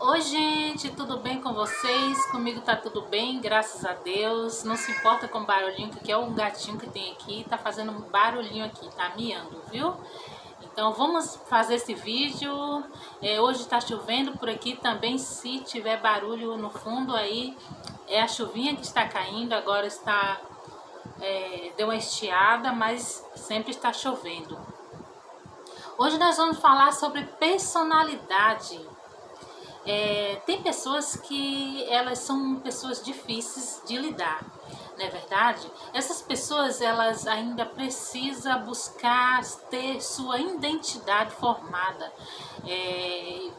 Oi gente, tudo bem com vocês? Comigo tá tudo bem, graças a Deus. Não se importa com o barulhinho, que é um gatinho que tem aqui, tá fazendo um barulhinho aqui, tá miando, viu? Então vamos fazer esse vídeo. Hoje tá chovendo por aqui também, se tiver barulho no fundo aí, é a chuvinha que está caindo, agora deu uma estiada, mas sempre está chovendo. Hoje nós vamos falar sobre personalidade. Tem pessoas que elas são pessoas difíceis de lidar, não é verdade? Essas pessoas elas ainda precisam buscar ter sua identidade formada.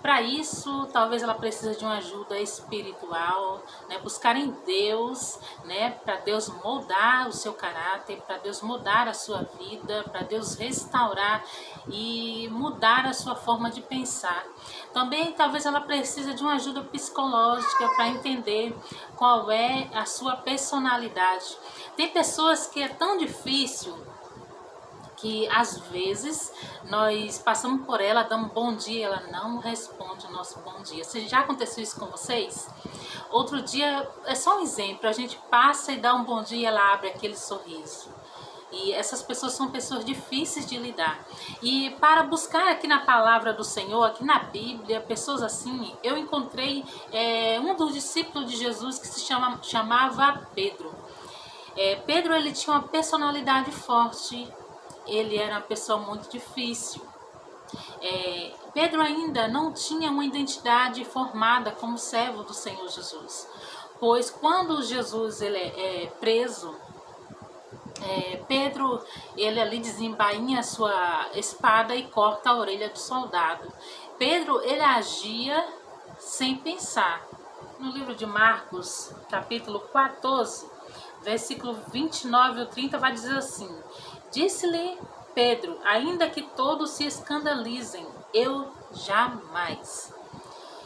Para isso, talvez ela precise de uma ajuda espiritual, né? Buscar em Deus, né? Para Deus moldar o seu caráter, para Deus mudar a sua vida, para Deus restaurar e mudar a sua forma de pensar. Também talvez ela precise de uma ajuda psicológica para entender qual é a sua personalidade. Tem pessoas que é tão difícil que às vezes nós passamos por ela, damos um bom dia, ela não responde o nosso bom dia. Já aconteceu isso com vocês? Outro dia, é só um exemplo, a gente passa e dá um bom dia e ela abre aquele sorriso. E essas pessoas são pessoas difíceis de lidar. E para buscar aqui na palavra do Senhor, aqui na Bíblia, pessoas assim, eu encontrei um dos discípulos de Jesus que se chamava Pedro. Pedro, ele tinha uma personalidade forte, ele era uma pessoa muito difícil. Pedro ainda não tinha uma identidade formada como servo do Senhor Jesus. Pois quando Jesus ele é preso, Pedro, ele ali desembainha a sua espada e corta a orelha do soldado. Pedro, ele agia sem pensar. No livro de Marcos, capítulo 14, versículo 29 ou 30, vai dizer assim: Disse-lhe Pedro, ainda que todos se escandalizem, eu jamais.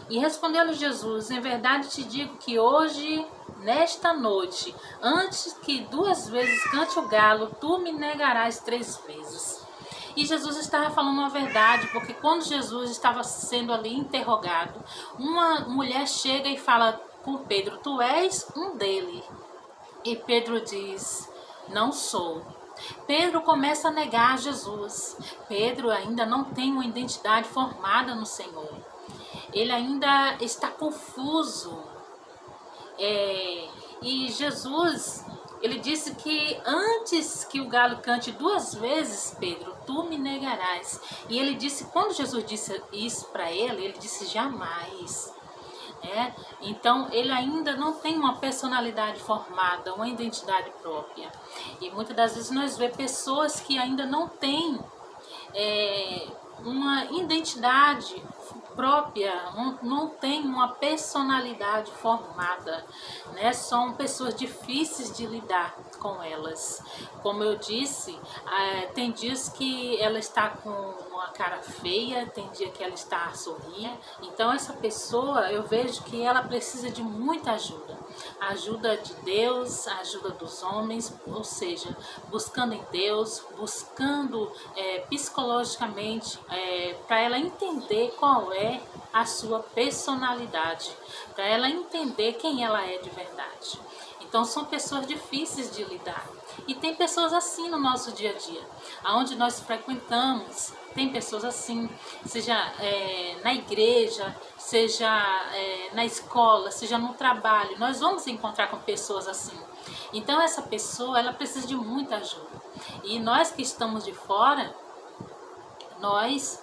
E respondeu-lhe Jesus, em verdade te digo que hoje, nesta noite, antes que 2 vezes cante o galo, tu me negarás 3 vezes. E Jesus estava falando a verdade, porque quando Jesus estava sendo ali interrogado, uma mulher chega e fala com Pedro, tu és um dele. E Pedro diz, não sou. Pedro começa a negar Jesus. Pedro ainda não tem uma identidade formada no Senhor. Ele ainda está confuso. E Jesus, ele disse que antes que o galo cante 2 vezes, Pedro, tu me negarás. E ele disse, quando Jesus disse isso para ele disse jamais. Então ele ainda não tem uma personalidade formada, uma identidade própria. E muitas das vezes nós vemos pessoas que ainda não têm uma identidade própria, não tem uma personalidade formada, né? São pessoas difíceis de lidar com elas. Como eu disse, tem dias que ela está com uma cara feia, tem dia que ela está sorrindo. Então essa pessoa, eu vejo que ela precisa de muita ajuda. A ajuda de Deus, a ajuda dos homens, ou seja, buscando em Deus, buscando psicologicamente, para ela entender qual é a sua personalidade, para ela entender quem ela é de verdade. Então são pessoas difíceis de lidar. E tem pessoas assim no nosso dia a dia, aonde nós frequentamos, tem pessoas assim, seja na igreja, seja na escola, seja no trabalho, nós vamos encontrar com pessoas assim. Então essa pessoa, ela precisa de muita ajuda. E nós que estamos de fora, nós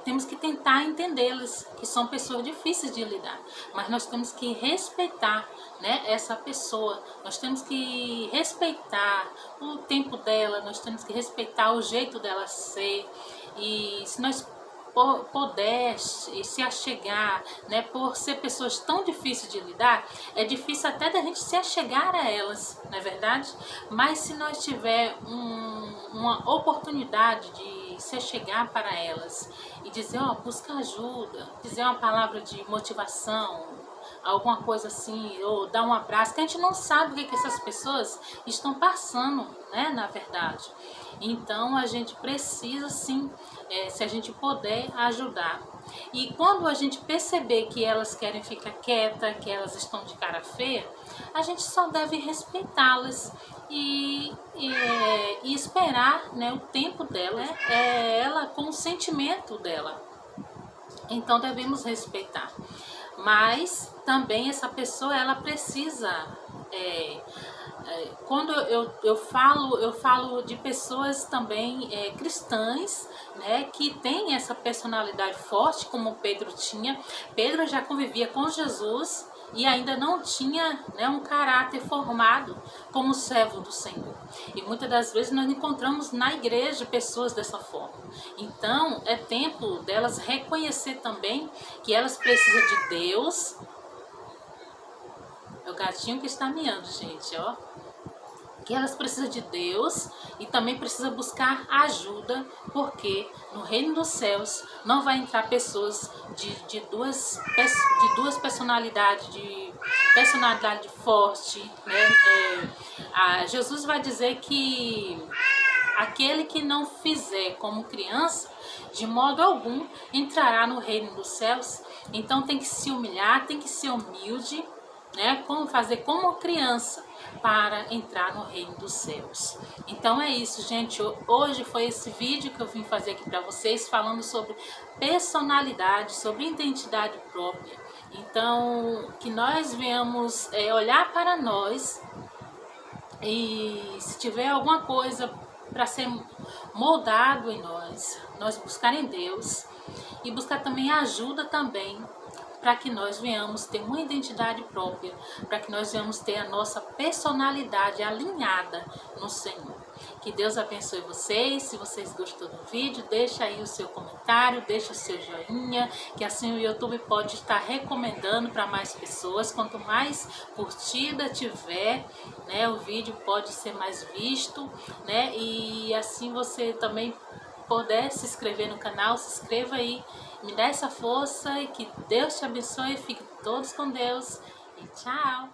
temos que tentar entendê-las, que são pessoas difíceis de lidar, mas nós temos que respeitar, né, essa pessoa, nós temos que respeitar o tempo dela, nós temos que respeitar o jeito dela ser, e se nós puder se achegar, né, por ser pessoas tão difíceis de lidar, é difícil até da gente se achegar a elas, não é verdade? Mas se nós tiver uma oportunidade de se achegar para elas e dizer, busca ajuda, dizer uma palavra de motivação, alguma coisa assim, ou dar um abraço, que a gente não sabe o que essas pessoas estão passando, né, na verdade. Então a gente precisa sim, se a gente puder, ajudar. E quando a gente perceber que elas querem ficar quieta, que elas estão de cara feia, a gente só deve respeitá-las e esperar, né, o tempo dela, né, ela com o sentimento dela. Então devemos respeitar. Mas também essa pessoa, ela precisa... quando eu falo de pessoas também cristãs, né, que tem essa personalidade forte, como Pedro tinha. Pedro já convivia com Jesus e ainda não tinha, né, um caráter formado como servo do Senhor. E muitas das vezes nós encontramos na igreja pessoas dessa forma. Então é tempo delas reconhecer também que elas precisam de Deus. É o gatinho que está miando, gente, ó. Que elas precisam de Deus e também precisam buscar ajuda, porque no reino dos céus não vai entrar pessoas de duas personalidades, de personalidade forte, né? Jesus vai dizer que aquele que não fizer como criança, de modo algum entrará no reino dos céus. Então tem que se humilhar, tem que ser humilde, né? Como fazer como criança para entrar no reino dos céus. Então é isso, gente. Hoje foi esse vídeo que eu vim fazer aqui para vocês, falando sobre personalidade, sobre identidade própria. Então, que nós venhamos olhar para nós e se tiver alguma coisa para ser moldado em nós buscar em Deus e buscar também ajuda também, para que nós venhamos ter uma identidade própria, para que nós venhamos ter a nossa personalidade alinhada no Senhor. Que Deus abençoe vocês. Se vocês gostou do vídeo, deixa aí o seu comentário, deixa o seu joinha, que assim o YouTube pode estar recomendando para mais pessoas. Quanto mais curtida tiver, né, o vídeo pode ser mais visto, né, e assim você também puder se inscrever no canal, se inscreva aí, me dá essa força e que Deus te abençoe, fiquem todos com Deus e tchau!